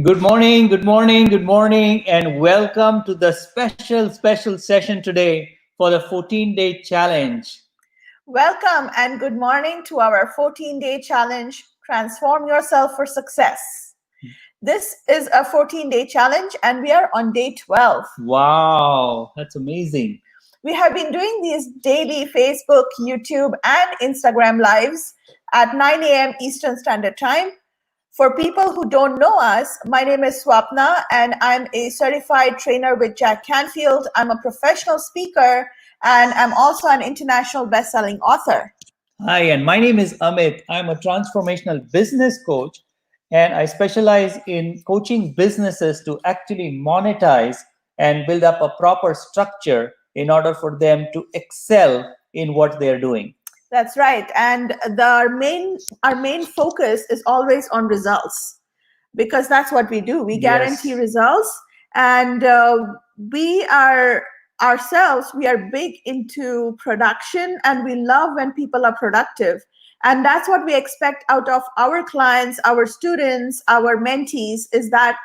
Good morning, good morning, good morning, and welcome to the special session today for the 14-day challenge. Welcome and good morning to our 14-day challenge, Transform Yourself for Success. This is a 14-day challenge and we are on day 12. Wow, that's amazing. We have been doing these daily Facebook, YouTube, and Instagram lives at 9 a.m. Eastern Standard Time. For people who don't know us, my name is Swapna and I'm a certified trainer with Jack Canfield. I'm a professional speaker and I'm also an international best-selling author. Hi, and my name is Amit. I'm a transformational business coach, and I specialize in coaching businesses to actually monetize and build up a proper structure in order for them to excel in what they're doing. That's right. And our main focus is always on results because that's what we do. We guarantee Yes. results, and we are ourselves, we are big into production and we love when people are productive. And that's what we expect out of our clients, our students, our mentees, is that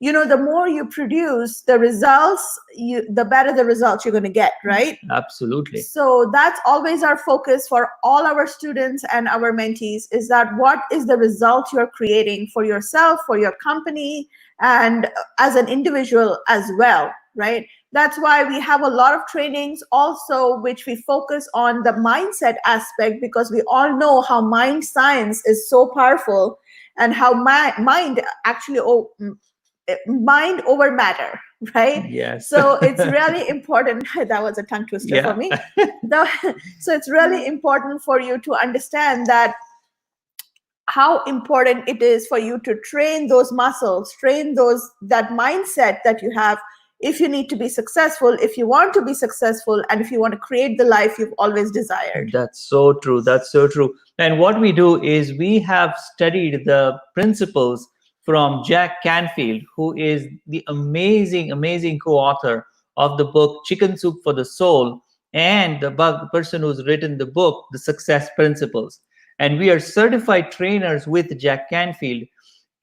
the more you produce the results, the better the results you're going to get, right? Absolutely. So that's always our focus for all our students and our mentees, is that what is the result you're creating for yourself, for your company, and as an individual as well, right? That's why we have a lot of trainings also which we focus on the mindset aspect, because we all know how mind science is so powerful and how mind actually mind over matter, right? Yes. So it's really important. That was a tongue twister for me. So it's really important for you to understand that how important it is for you to train those muscles, train that mindset that you have, if you need to be successful, if you want to be successful, and if you want to create the life you've always desired. That's so true. That's so true. And what we do is we have studied the principles from Jack Canfield, who is the amazing co-author of the book Chicken Soup for the Soul, and the person who's written the book, The Success Principles. And we are certified trainers with Jack Canfield.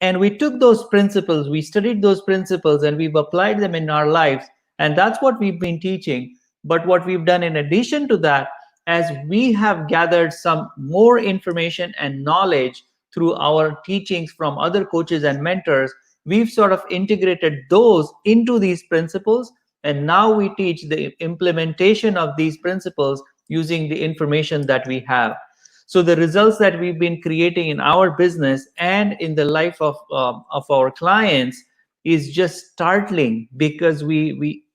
And we took those principles, we studied those principles, and we've applied them in our lives. And that's what we've been teaching. But what we've done in addition to that, as we have gathered some more information and knowledge through our teachings from other coaches and mentors, we've sort of integrated those into these principles. And now we teach the implementation of these principles using the information that we have. So the results that we've been creating in our business and in the life of our clients is just startling, because we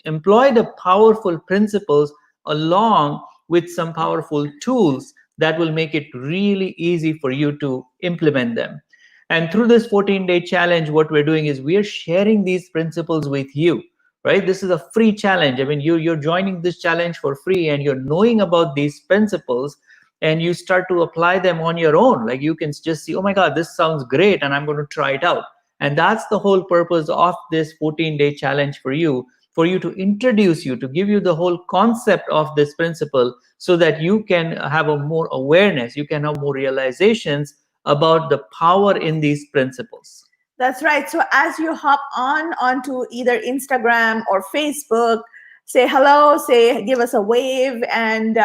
employ the powerful principles along with some powerful tools that will make it really easy for you to implement them. And through this 14-day challenge, what we're doing is we're sharing these principles with you, right? This is a free challenge. I mean, you're joining this challenge for free, and you're knowing about these principles, and you start to apply them on your own. Like, you can just see, oh my God, this sounds great, and I'm going to try it out. And that's the whole purpose of this 14-day challenge for you to introduce you, to give you the whole concept of this principle, so that you can have a more awareness, you can have more realizations about the power in these principles. That's right. So as you hop onto either Instagram or Facebook, say hello, give us a wave, and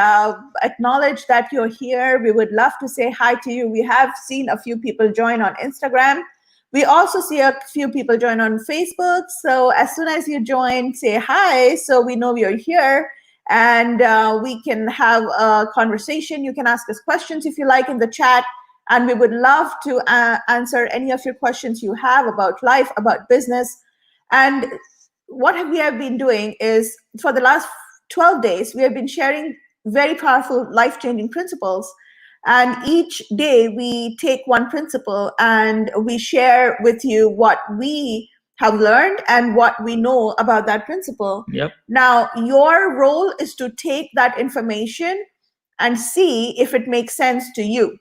acknowledge that you're here. We would love to say hi to you. We have seen a few people join on Instagram. We also see a few people join on Facebook. So as soon as you join, say hi, so we know you're here, and we can have a conversation. You can ask us questions if you like in the chat, and we would love to answer any of your questions you have about life, about business. And what we have been doing is, for the last 12 days, we have been sharing very powerful, life-changing principles. And each day we take one principle and we share with you what we have learned and what we know about that principle. Yep. Now, your role is to take that information and see if it makes sense to you.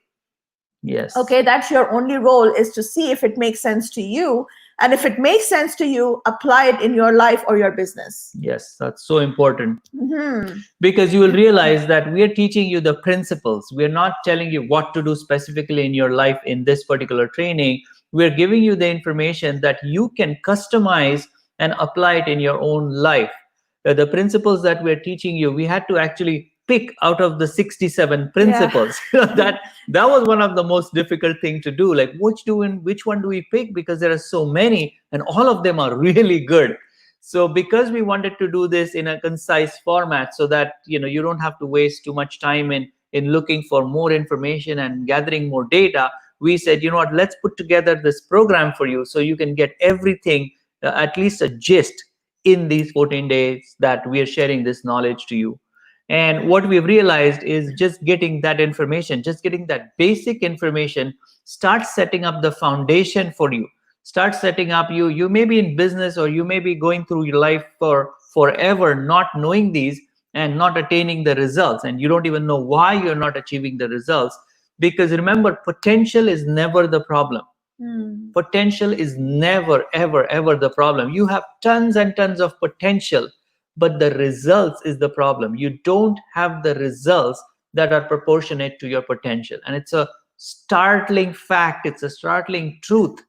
Yes. Okay, that's your only role, is to see if it makes sense to you. And if it makes sense to you, apply it in your life or your business. Yes, that's so important. Mm-hmm. Because you will realize that we are teaching you the principles. We're not telling you what to do specifically in your life in this particular training. We're giving you the information that you can customize and apply it in your own life. The principles that we're teaching you, we had to actually pick out of the 67 Yeah. principles. That was one of the most difficult thing to do. Like, which one do we pick? Because there are so many, and all of them are really good. So because we wanted to do this in a concise format, so that you don't have to waste too much time in looking for more information and gathering more data, we said, what, let's put together this program for you so you can get everything, at least a gist, in these 14 days that we are sharing this knowledge to you. And what we've realized is just getting that information, just getting that basic information, start setting up the foundation for you. Start setting up, you may be in business, or you may be going through your life for forever not knowing these and not attaining the results, and you don't even know why you're not achieving the results. Because remember, potential is never the problem. Potential is never, ever, ever the problem. You have tons and tons of potential, but the results is the problem. You don't have the results that are proportionate to your potential. And it's a startling fact, it's a startling truth.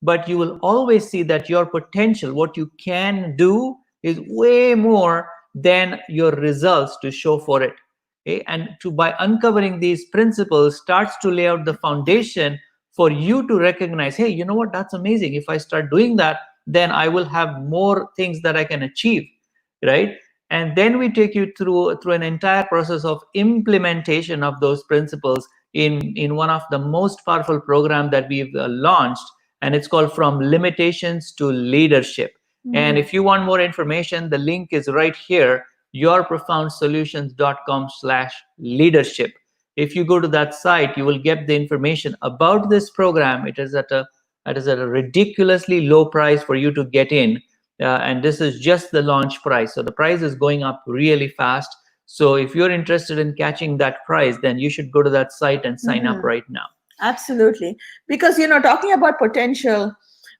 But you will always see that your potential, what you can do, is way more than your results to show for it. Okay? And by uncovering these principles starts to lay out the foundation for you to recognize, hey, you know what, that's amazing. If I start doing that, then I will have more things that I can achieve, right? And then we take you through an entire process of implementation of those principles in one of the most powerful program that we've launched, and it's called From Limitations to Leadership. And if you want more information, the link is right here, yourprofoundsolutions.com/leadership. If you go to that site, you will get the information about this program. It is at a ridiculously low price for you to get in, and this is just the launch price. So the price is going up really fast. So if you're interested in catching that price, then you should go to that site and sign up right now. Absolutely. Because, talking about potential,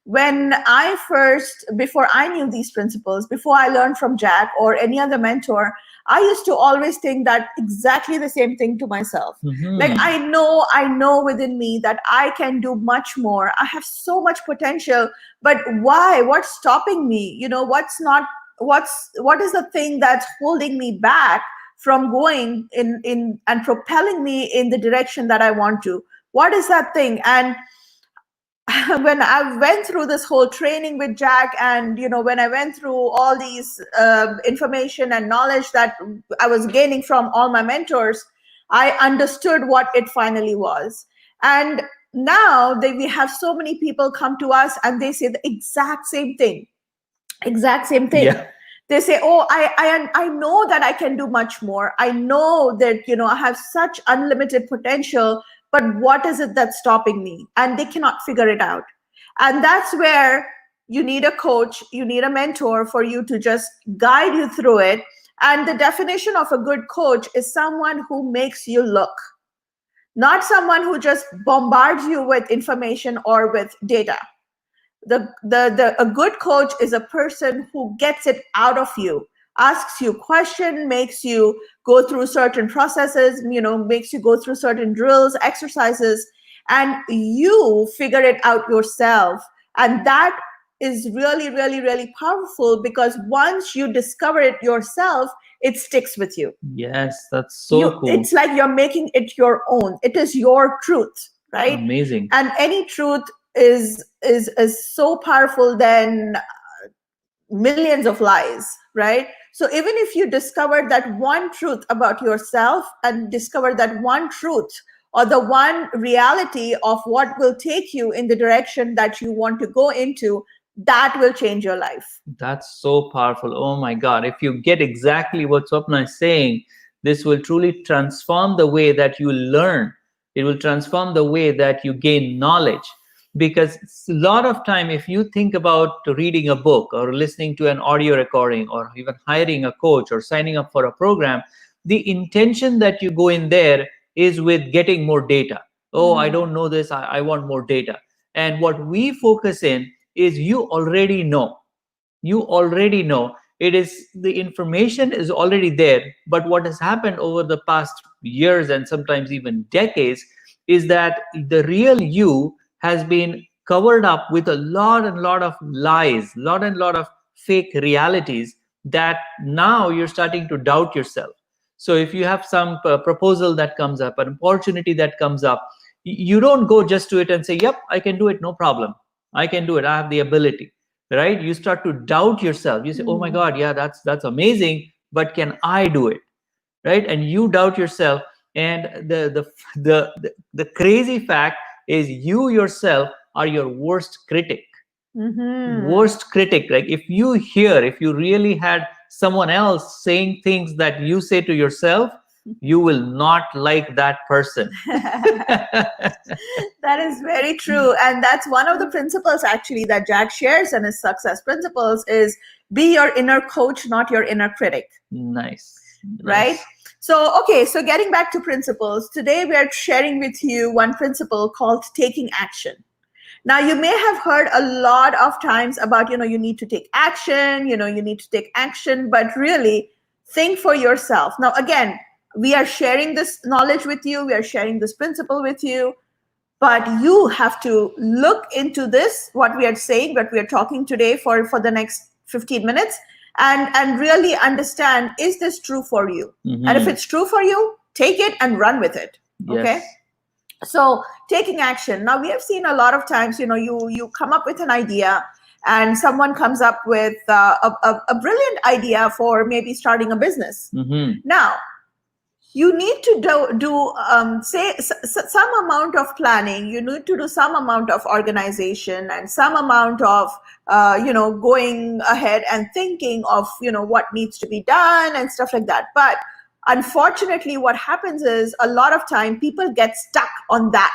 before I knew these principles, before I learned from Jack or any other mentor, I used to always think that exactly the same thing to myself. Like, I know within me that I can do much more. I have so much potential, but why? What's stopping me? What is the thing that's holding me back from going in and propelling me in the direction that I want to? What is that thing? And when I went through this whole training with Jack, and when I went through all these information and knowledge that I was gaining from all my mentors, I understood what it finally was. And now we have so many people come to us and they say the exact same thing. Yeah. They say, oh, I know that I can do much more. I know that I have such unlimited potential, but what is it that's stopping me? And they cannot figure it out. And that's where you need a coach, you need a mentor for you to just guide you through it. And the definition of a good coach is someone who makes you look, not someone who just bombards you with information or with data. A good coach is a person who gets it out of you, asks you questions, makes you go through certain processes, makes you go through certain drills, exercises, and you figure it out yourself. And that is really, really, really powerful, because once you discover it yourself, it sticks with you. Yes, that's so cool. It's like you're making it your own. It is your truth, right? Amazing. And any truth is so powerful than millions of lies, right? So even if you discover that one truth about yourself and discover that one truth or the one reality of what will take you in the direction that you want to go into, that will change your life. That's so powerful. Oh my God. If you get exactly what Swapna is saying, this will truly transform the way that you learn. It will transform the way that you gain knowledge. Because a lot of time, if you think about reading a book or listening to an audio recording or even hiring a coach or signing up for a program, the intention that you go in there is with getting more data. Oh, I don't know this. I want more data. And what we focus in is you already know. You already know. It is the information is already there. But what has happened over the past years and sometimes even decades is that the real you has been covered up with a lot and lot of lies, lot and lot of fake realities, that now you're starting to doubt yourself. So if you have some proposal that comes up, an opportunity that comes up, you don't go just to it and say, yep, I can do it, no problem, I can do it, I have the ability, right? You start to doubt yourself. You say, oh my God, yeah, that's amazing, but can I do it, right? And you doubt yourself. And the crazy fact is, you yourself are your worst critic. Worst critic. Like, if you really had someone else saying things that you say to yourself, you will not like that person. That is very true. And that's one of the principles actually that Jack shares in his success principles is be your inner coach, not your inner critic. Nice. Right? So, okay, so getting back to principles, today we are sharing with you one principle called taking action. Now, you may have heard a lot of times about, you need to take action, you need to take action, but really think for yourself. Now, again, we are sharing this knowledge with you, we are sharing this principle with you, but you have to look into this, what we are saying, what we are talking today for the next 15 minutes, and really understand, is this true for you? And if it's true for you, take it and run with it. Okay. Yes. So taking action. Now, we have seen a lot of times, you come up with an idea and someone comes up with a brilliant idea for maybe starting a business. Now, you need to do some amount of planning. You need to do some amount of organization and some amount of, going ahead and thinking of, what needs to be done and stuff like that. But unfortunately, what happens is a lot of time people get stuck on that.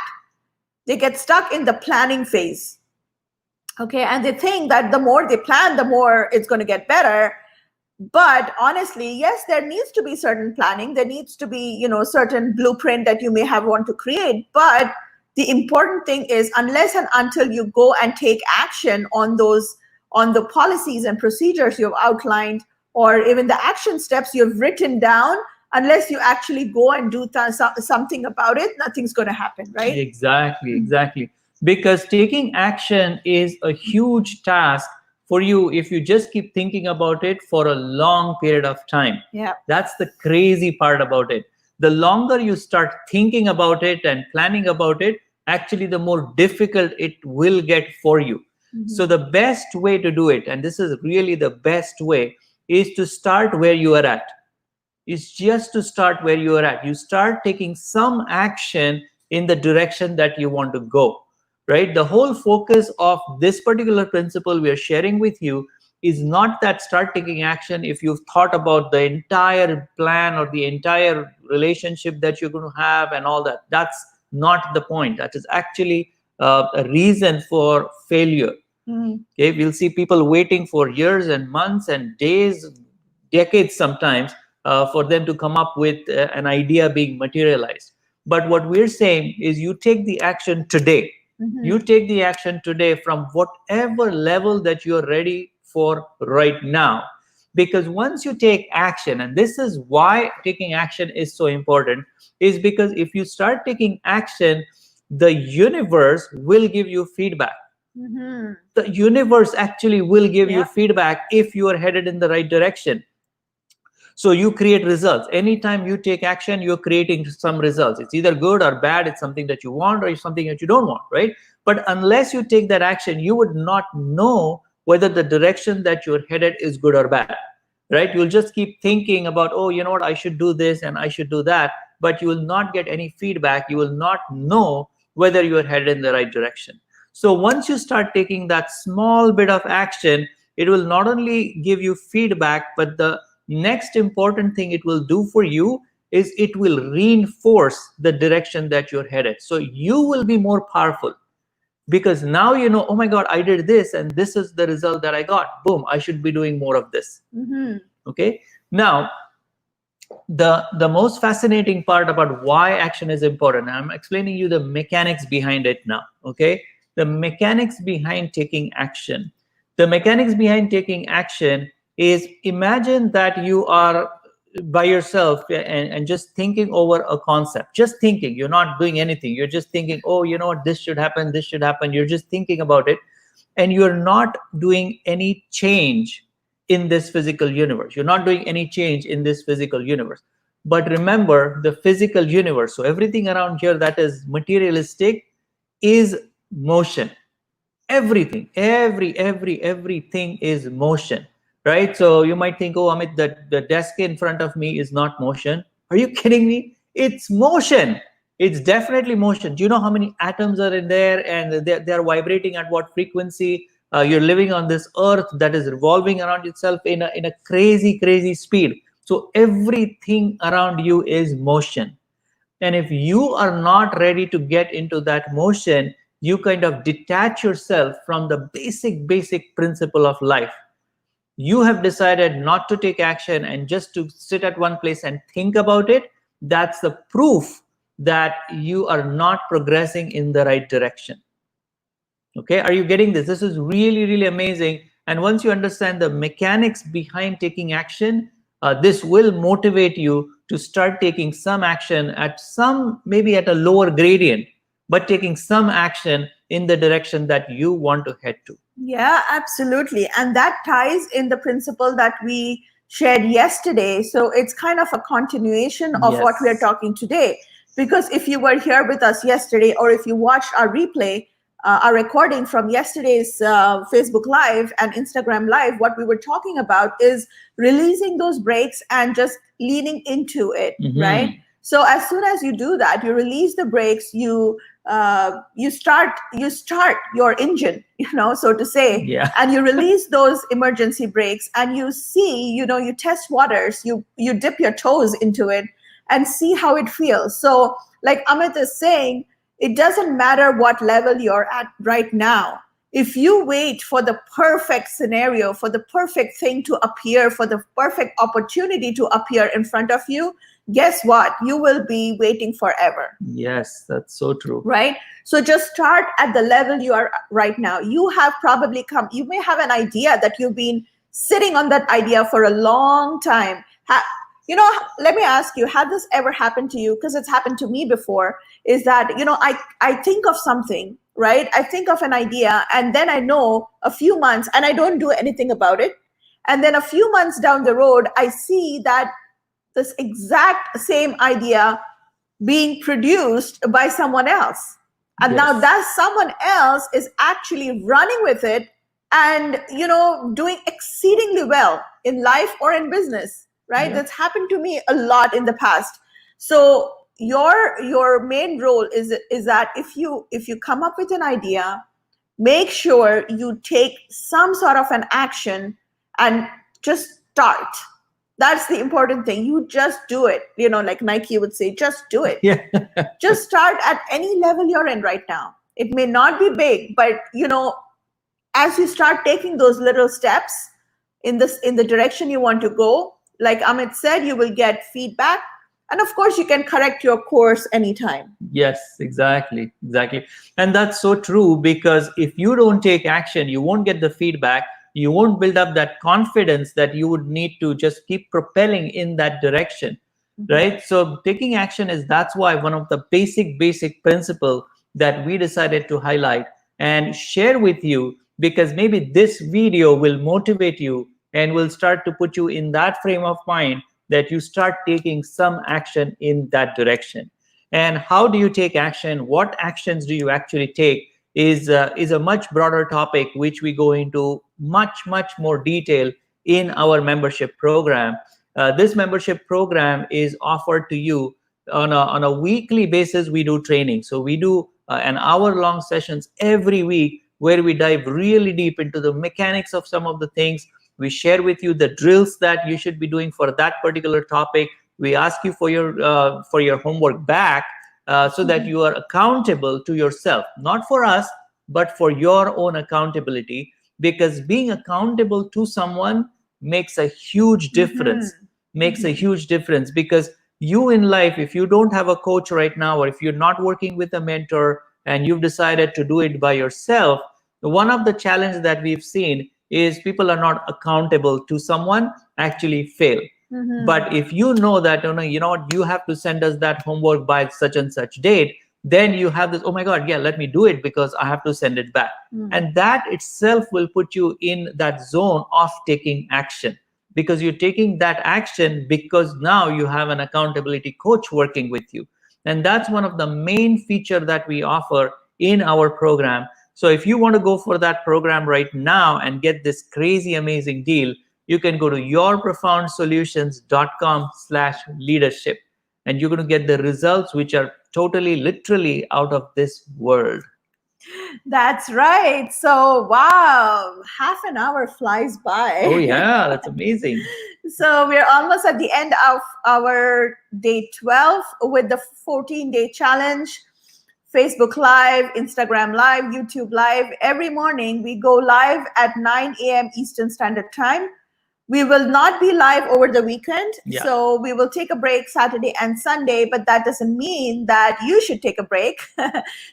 They get stuck in the planning phase. Okay. And they think that the more they plan, the more it's going to get better. But honestly, yes, there needs to be certain planning. There needs to be, certain blueprint that you may have want to create. But the important thing is, unless and until you go and take action on the policies and procedures you've outlined, or even the action steps you've written down, unless you actually go and do something about it, nothing's going to happen, right? Exactly. Because taking action is a huge task for you if you just keep thinking about it for a long period of time. Yeah. That's the crazy part about it. The longer you start thinking about it and planning about it, actually the more difficult it will get for you. So the best way to do it, and this is really the best way, is to start where you are at. Is just to start where you are at. You start taking some action in the direction that you want to go, right? The whole focus of this particular principle we are sharing with you is not that start taking action if you've thought about the entire plan or the entire relationship that you're going to have and all that. That's not the point. That is actually a reason for failure. Okay, we'll see people waiting for years and months and days, decades sometimes, for them to come up with an idea being materialized. But what we're saying is, you take the action today. You take the action today from whatever level that you're ready for right now. Because once you take action, and this is why taking action is so important, is because if you start taking action, the universe will give you feedback. The universe actually will give you feedback if you are headed in the right direction. So you create results. Anytime you take action, you're creating some results. It's either good or bad. It's something that you want or it's something that you don't want, right? But unless you take that action, you would not know whether the direction that you're headed is good or bad, right? You'll just keep thinking about, oh, you know what, I should do this and I should do that. But you will not get any feedback. You will not know whether you are headed in the right direction. So once you start taking that small bit of action, it will not only give you feedback, but the next important thing it will do for you is it will reinforce the direction that you're headed. So you will be more powerful because now you know, oh my God, I did this and this is the result that I got. Boom, I should be doing more of this. Okay. Now, the most fascinating part about why action is important, I'm explaining you the mechanics behind it now. Okay. The mechanics behind taking action. The mechanics behind taking action is, imagine that you are by yourself and just thinking over a concept, just thinking, you're not doing anything, you're just thinking, oh, you know what, this should happen, this should happen, you're just thinking about it, and you're not doing any change in this physical universe, you're not doing any change in this physical universe. But remember, the physical universe, so everything around here that is materialistic, is motion. Everything, everything is motion, right? So you might think, oh, Amit, the desk in front of me is not motion. Are you kidding me? It's motion. It's definitely motion. Do you know how many atoms are in there, and they're vibrating at what frequency? You're living on this earth that is revolving around itself in a crazy speed. So everything around you is motion. And if you are not ready to get into that motion, you kind of detach yourself from the basic principle of life. You have decided not to take action and just to sit at one place and think about it. That's the proof that you are not progressing in the right direction. Okay, are you getting this? This is really amazing. And once you understand the mechanics behind taking action, this will motivate you to start taking some action at some, maybe at a lower gradient, but taking some action in the direction that you want to head to. Yeah, absolutely. And that ties in the principle that we shared yesterday. So it's kind of a continuation of what we are Yes. talking today. Because if you were here with us yesterday, or if you watched our replay, our recording from yesterday's Facebook Live and Instagram Live, what we were talking about is releasing those brakes and just leaning into it, right? So as soon as you do that, you release the brakes, you start your engine, so to say, Yeah. and you release those emergency brakes, and you see, you test waters, you dip your toes into it and see how it feels. So like Amit is saying, it doesn't matter what level you're at right now. If you wait for the perfect scenario, for the perfect thing to appear, for the perfect opportunity to appear in front of you, guess what? You will be waiting forever. Yes, that's so true. Right? So just start at the level you are right now. You may have an idea that you've been sitting on that idea for a long time. Let me ask you, had this ever happened to you? Because it's happened to me before, is that, I think of something, right? I think of an idea, and then I know a few months and I don't do anything about it. And then a few months down the road, I see that this exact same idea being produced by someone else. And now that someone else is actually running with it and, doing exceedingly well in life or in business, right? Yeah. That's happened to me a lot in the past. So your main role is that if you come up with an idea, make sure you take some sort of an action and just start. That's the important thing. You just do it. Like Nike would say, just do it. Yeah. Just start at any level you're in right now. It may not be big, but as you start taking those little steps in the direction you want to go, like Amit said, you will get feedback. And of course, you can correct your course anytime. Yes, exactly. And that's so true, because if you don't take action, you won't get the feedback. You won't build up that confidence that you would need to just keep propelling in that direction, right? So taking action that's why one of the basic principle that we decided to highlight and share with you, because maybe this video will motivate you and will start to put you in that frame of mind that you start taking some action in that direction. And how do you take action? What actions do you actually take is a much broader topic, which we go into much more detail in our membership program. This membership program is offered to you on a weekly basis. We do training. So we do an hour-long sessions every week where we dive really deep into the mechanics of some of the things. We share with you the drills that you should be doing for that particular topic. We ask you for your homework back so that you are accountable to yourself, not for us, but for your own accountability, because being accountable to someone makes a huge difference, a huge difference. Because you in life, if you don't have a coach right now, or if you're not working with a mentor and you've decided to do it by yourself, one of the challenges that we've seen is people are not accountable to someone, actually fail. But if you know that, you know what, you have to send us that homework by such and such date, then you have this, oh my God, yeah, let me do it because I have to send it back. And that itself will put you in that zone of taking action, because you're taking that action because now you have an accountability coach working with you. And that's one of the main feature that we offer in our program. So if you want to go for that program right now and get this crazy amazing deal, you can go to yourprofoundsolutions.com/leadership, and you're going to get the results which are totally literally out of this world. That's right. So, wow, half an hour flies by. Oh yeah, that's amazing. So, we're almost at the end of our day 12 with the 14-day challenge. Facebook Live, Instagram Live, YouTube Live. Every morning we go live at 9 a.m. Eastern Standard Time. We will not be live over the weekend. Yeah. So we will take a break Saturday and Sunday, but that doesn't mean that you should take a break.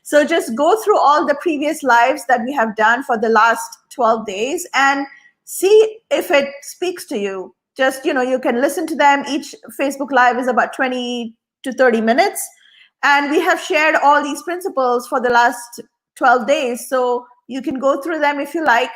So just go through all the previous lives that we have done for the last 12 days and see if it speaks to you. Just, you can listen to them. Each Facebook Live is about 20 to 30 minutes. And we have shared all these principles for the last 12 days. So you can go through them if you like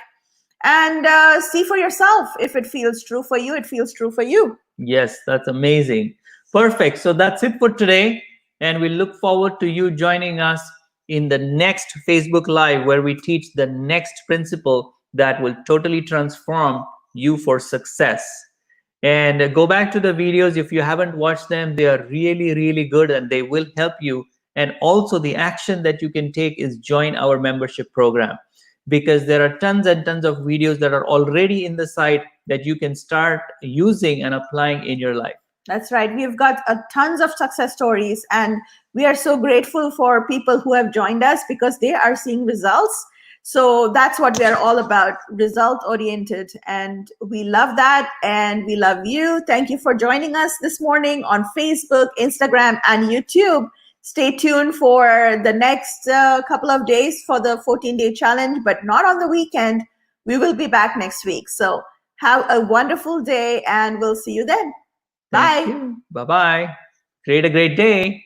and see for yourself. If it feels true for you, it feels true for you. Yes, that's amazing. Perfect. So that's it for today. And we look forward to you joining us in the next Facebook Live, where we teach the next principle that will totally transform you for success. And go back to the videos if you haven't watched them. They are really, really good and they will help you. And also, the action that you can take is join our membership program, because there are tons and tons of videos that are already in the site that you can start using and applying in your life. That's right. We've got tons of success stories, and we are so grateful for people who have joined us because they are seeing results. So that's what we're all about, result oriented. And we love that. And we love you. Thank you for joining us this morning on Facebook, Instagram, and YouTube. Stay tuned for the next couple of days for the 14-day challenge, but not on the weekend. We will be back next week. So have a wonderful day and we'll see you then. Bye. Bye-bye. Create a great day.